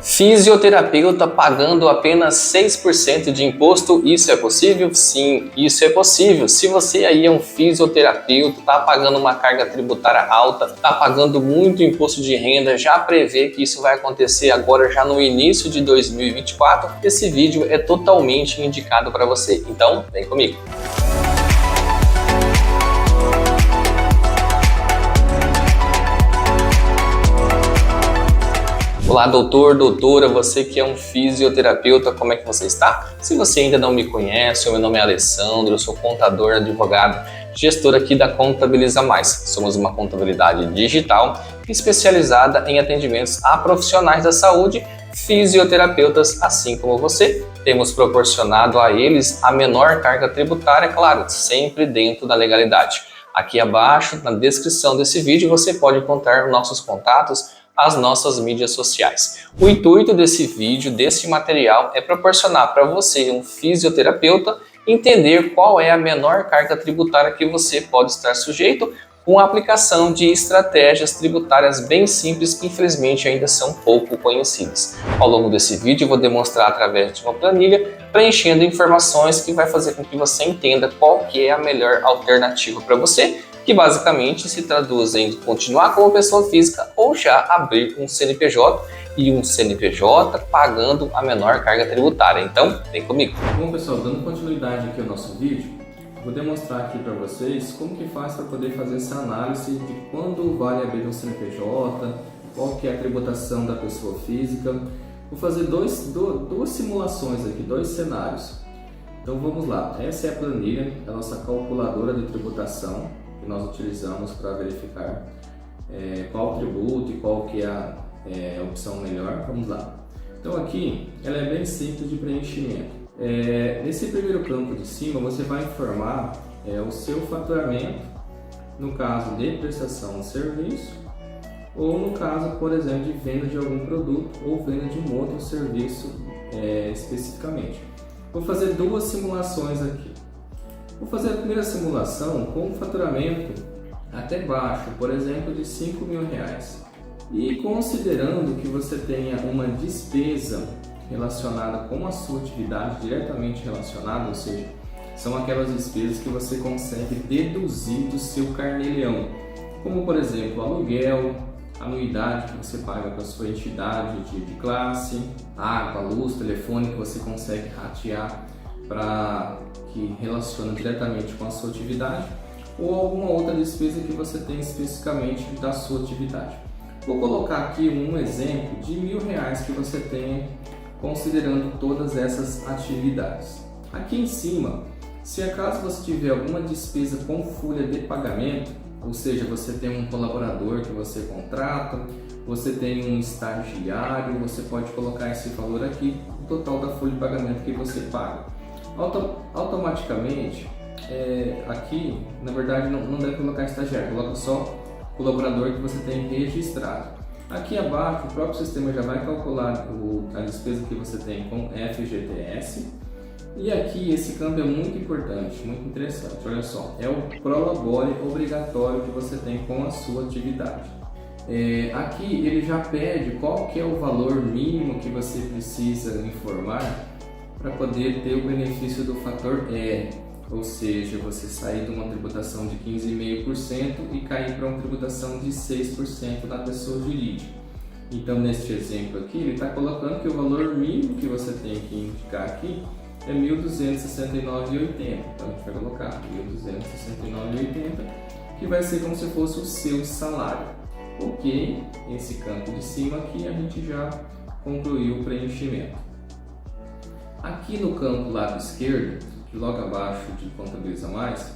Fisioterapeuta pagando apenas 6% de imposto, isso é possível? Sim, isso é possível. Se você aí é um fisioterapeuta, está pagando uma carga tributária alta, está pagando muito imposto de renda, já prevê que isso vai acontecer agora já no início de 2024, esse vídeo é totalmente indicado para você. Então, vem comigo. Olá, doutor, doutora, você que é um fisioterapeuta, como é que você está? Se você ainda não me conhece, meu nome é Alessandro, eu sou contador, advogado, gestor aqui da Contabiliza Mais. Somos uma contabilidade digital especializada em atendimentos a profissionais da saúde, fisioterapeutas, assim como você. Temos proporcionado a eles a menor carga tributária, claro, sempre dentro da legalidade. Aqui abaixo, na descrição desse vídeo, você pode encontrar nossos contatos, as nossas mídias sociais. O intuito desse vídeo, desse material, é proporcionar para você, um fisioterapeuta, entender qual é a menor carga tributária que você pode estar sujeito com a aplicação de estratégias tributárias bem simples que infelizmente ainda são pouco conhecidas. Ao longo desse vídeo eu vou demonstrar através de uma planilha, preenchendo informações que vai fazer com que você entenda qual que é a melhor alternativa para você, que basicamente se traduz em continuar como pessoa física ou já abrir um CNPJ e um CNPJ pagando a menor carga tributária. Então, vem comigo. Bom pessoal, dando continuidade aqui ao nosso vídeo, vou demonstrar aqui para vocês como que faz para poder fazer essa análise de quando vale abrir um CNPJ, qual que é a tributação da pessoa física. Vou fazer duas simulações aqui, dois cenários. Então vamos lá, essa é a planilha, a nossa calculadora de tributação que nós utilizamos para verificar qual tributo e qual que é a opção melhor. Vamos lá. Então aqui ela é bem simples de preenchimento. Nesse primeiro campo de cima você vai informar o seu faturamento no caso de prestação de serviço ou no caso, por exemplo, de venda de algum produto ou venda de um outro serviço especificamente. Vou fazer duas simulações aqui. Vou fazer a primeira simulação com um faturamento até baixo, por exemplo, de R$5.000. E considerando que você tenha uma despesa relacionada com a sua atividade, diretamente relacionada, ou seja, são aquelas despesas que você consegue deduzir do seu carnê-leão, como por exemplo aluguel, anuidade que você paga para a sua entidade de classe, água, luz, telefone que você consegue ratear para que relaciona diretamente com a sua atividade, ou alguma outra despesa que você tem especificamente da sua atividade. Vou colocar aqui um exemplo de R$1.000 que você tem considerando todas essas atividades. Aqui em cima, se acaso você tiver alguma despesa com folha de pagamento, ou seja, você tem um colaborador que você contrata, você tem um estagiário, você pode colocar esse valor aqui, o total da folha de pagamento que você paga. Automaticamente, aqui, na verdade, não deve colocar estagiário, coloca só colaborador que você tem registrado. Aqui abaixo, o próprio sistema já vai calcular a despesa que você tem com FGTS. E aqui, esse campo é muito importante, muito interessante. Olha só, é o prolabore obrigatório que você tem com a sua atividade. Aqui ele já pede qual que é o valor mínimo que você precisa informar para poder ter o benefício do fator R, ou seja, você sair de uma tributação de 15,5% e cair para uma tributação de 6% da pessoa jurídica. Então, neste exemplo aqui, ele está colocando que o valor mínimo que você tem que indicar aqui é R$ 1.269,80. Então, a gente vai colocar R$ 1.269,80, que vai ser como se fosse o seu salário. Ok, esse campo de cima aqui a gente já concluiu o preenchimento. Aqui no campo lado esquerdo, logo abaixo de Contabiliza Mais,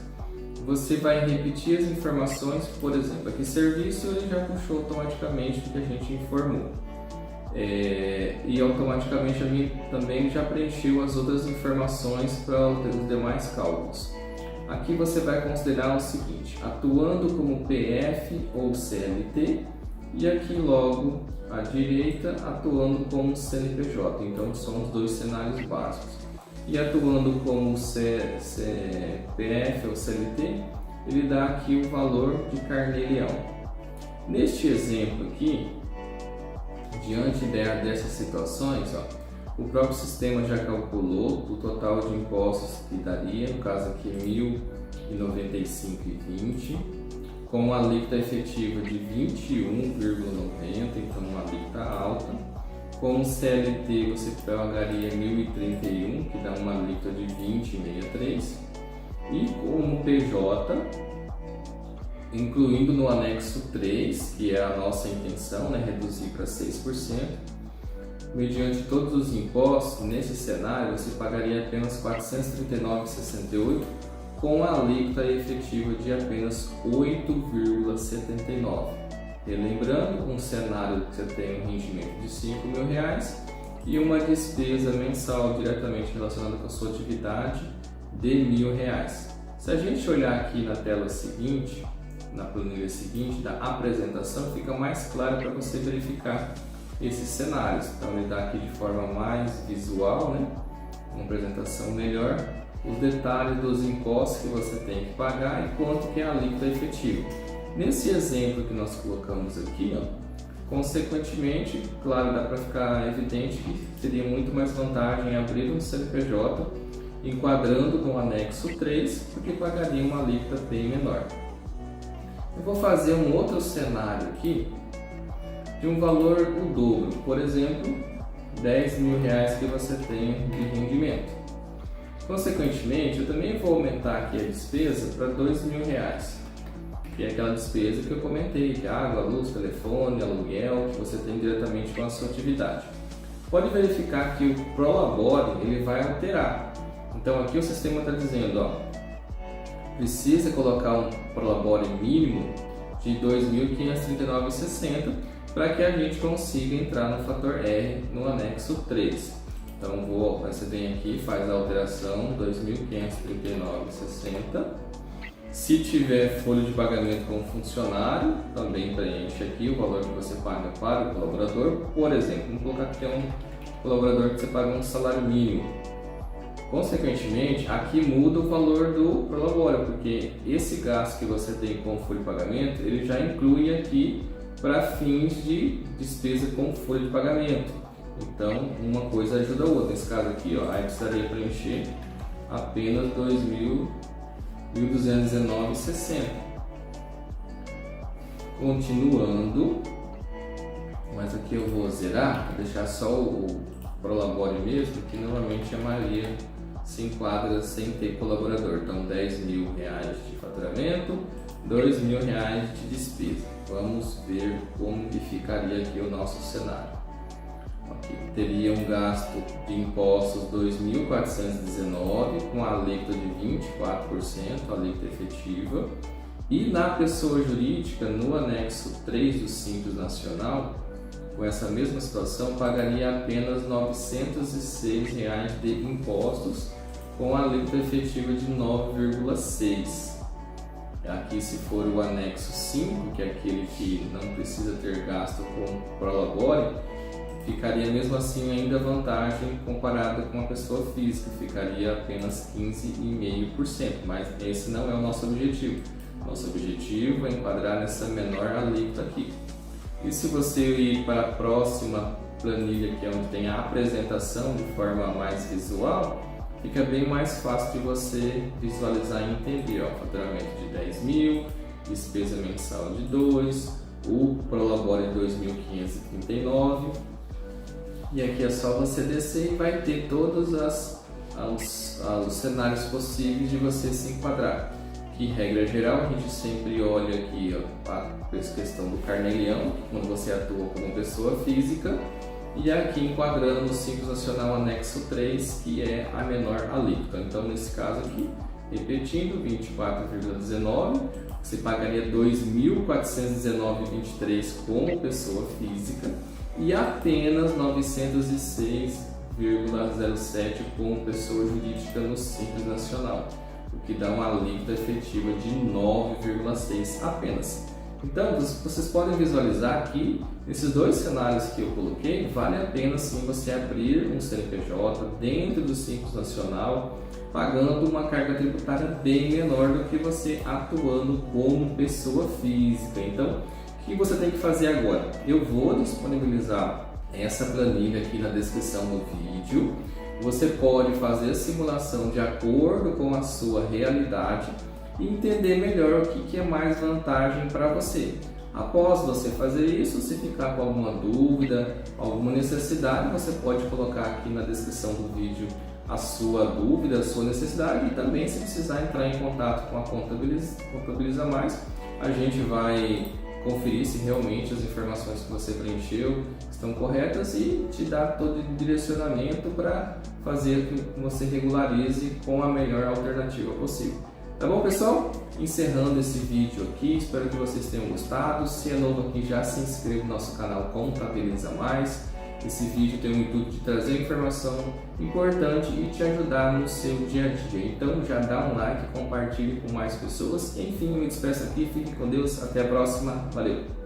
você vai repetir as informações, por exemplo, aqui serviço ele já puxou automaticamente o que a gente informou. E automaticamente a mim também já preencheu as outras informações para os demais cálculos. Aqui você vai considerar o seguinte, atuando como PF ou CLT, e aqui logo à direita atuando como CNPJ, então são os dois cenários básicos. E atuando como CPF ou CLT, ele dá aqui o valor de carnê-leão. Neste exemplo aqui, diante dessas situações, o próprio sistema já calculou o total de impostos que daria, no caso aqui R$ 1.095,20, com uma alíquota efetiva de 21,90, então uma alíquota alta. Com o CLT você pagaria 1.031, que dá uma alíquota de 20,63. E como PJ, incluindo no anexo 3, que é a nossa intenção, reduzir para 6%, mediante todos os impostos, nesse cenário você pagaria apenas R$ 439,68, com a alíquota efetiva de apenas 8,79. Relembrando, um cenário que você tem um rendimento de R$ 5.000 e uma despesa mensal diretamente relacionada com a sua atividade de R$ 1.000. Se a gente olhar aqui na tela seguinte, na planilha seguinte da apresentação, fica mais claro para você verificar esses cenários. Então ele dá aqui de forma mais visual, uma apresentação melhor, os detalhes dos impostos que você tem que pagar e quanto que é a alíquota efetiva. Nesse exemplo que nós colocamos aqui, consequentemente, claro, dá para ficar evidente que teria muito mais vantagem em abrir um CNPJ enquadrando no anexo 3, porque pagaria uma alíquota bem menor. Eu vou fazer um outro cenário aqui de um valor o dobro, por exemplo, R$ 10.000 que você tem de rendimento. Consequentemente, eu também vou aumentar aqui a despesa para R$ 2.000, que é aquela despesa que eu comentei, que é água, luz, telefone, aluguel, que você tem diretamente com a sua atividade. Pode verificar que o Prolabore ele vai alterar. Então aqui o sistema está dizendo, precisa colocar um Prolabore mínimo de R$ 2.539,60 para que a gente consiga entrar no fator R no anexo 3. Então você vem aqui, faz a alteração R$ 2.539,60. Se tiver folha de pagamento com funcionário, também preenche aqui o valor que você paga para o colaborador. Por exemplo, vamos colocar que é um colaborador que você paga um salário mínimo. Consequentemente, aqui muda o valor do Prolabore, porque esse gasto que você tem com folha de pagamento, ele já inclui aqui para fins de despesa com folha de pagamento. Então, uma coisa ajuda a outra. Nesse caso aqui, aí precisaria preencher apenas R$ 2.219,60. Continuando, mas aqui eu vou zerar, vou deixar só o Prolabore mesmo, que normalmente a maioria se enquadra sem ter colaborador. Então, R$ 10.000 de faturamento, R$ 2.000 de despesa. Vamos ver como que ficaria aqui o nosso cenário. Aqui teria um gasto de impostos R$ 2.419 com a alíquota de 24%, a alíquota efetiva. E na pessoa jurídica, no anexo 3 do Simples Nacional, com essa mesma situação, pagaria apenas R$ 906 de impostos, com a alíquota efetiva de 9,6%. Aqui, se for o anexo 5, que é aquele que não precisa ter gasto com Prolabore, ficaria mesmo assim ainda vantagem comparada com a pessoa física, ficaria apenas 15,5%, mas esse não é o nosso objetivo. Nosso objetivo é enquadrar nessa menor alíquota aqui. E se você ir para a próxima planilha, que é onde tem a apresentação de forma mais visual, fica bem mais fácil de você visualizar e entender. Faturamento de 10.000, despesa mensal de 2, o Prolabore de 2.539. E aqui é só você descer e vai ter todos os cenários possíveis de você se enquadrar. Que, regra geral, a gente sempre olha aqui a questão do carnê-leão, quando você atua como pessoa física, e aqui enquadrando no Simples Nacional anexo 3, que é a menor alíquota. Então, nesse caso aqui, repetindo, 24,19, você pagaria R$ 2.419,23 como pessoa física e apenas R$ 906,07 como pessoa jurídica no Simples Nacional, o que dá uma alíquota efetiva de 9,6 apenas. Então, vocês podem visualizar que nesses dois cenários que eu coloquei, vale a pena sim você abrir um CNPJ dentro do Simples Nacional, pagando uma carga tributária bem menor do que você atuando como pessoa física. Então, o que você tem que fazer agora? Eu vou disponibilizar essa planilha aqui na descrição do vídeo. Você pode fazer a simulação de acordo com a sua realidade e entender melhor o que é mais vantagem para você. Após você fazer isso, se ficar com alguma dúvida, alguma necessidade, você pode colocar aqui na descrição do vídeo a sua dúvida, a sua necessidade, e também se precisar entrar em contato com a Contabiliza Mais, a gente vai conferir se realmente as informações que você preencheu estão corretas e te dar todo o direcionamento para fazer com que você regularize com a melhor alternativa possível. Tá bom, pessoal? Encerrando esse vídeo aqui, espero que vocês tenham gostado. Se é novo aqui, já se inscreva no nosso canal Contabiliza Mais. Esse vídeo tem o intuito de trazer informação importante e te ajudar no seu dia a dia. Então já dá um like, compartilhe com mais pessoas. Enfim, eu me despeço aqui, fique com Deus, até a próxima, valeu!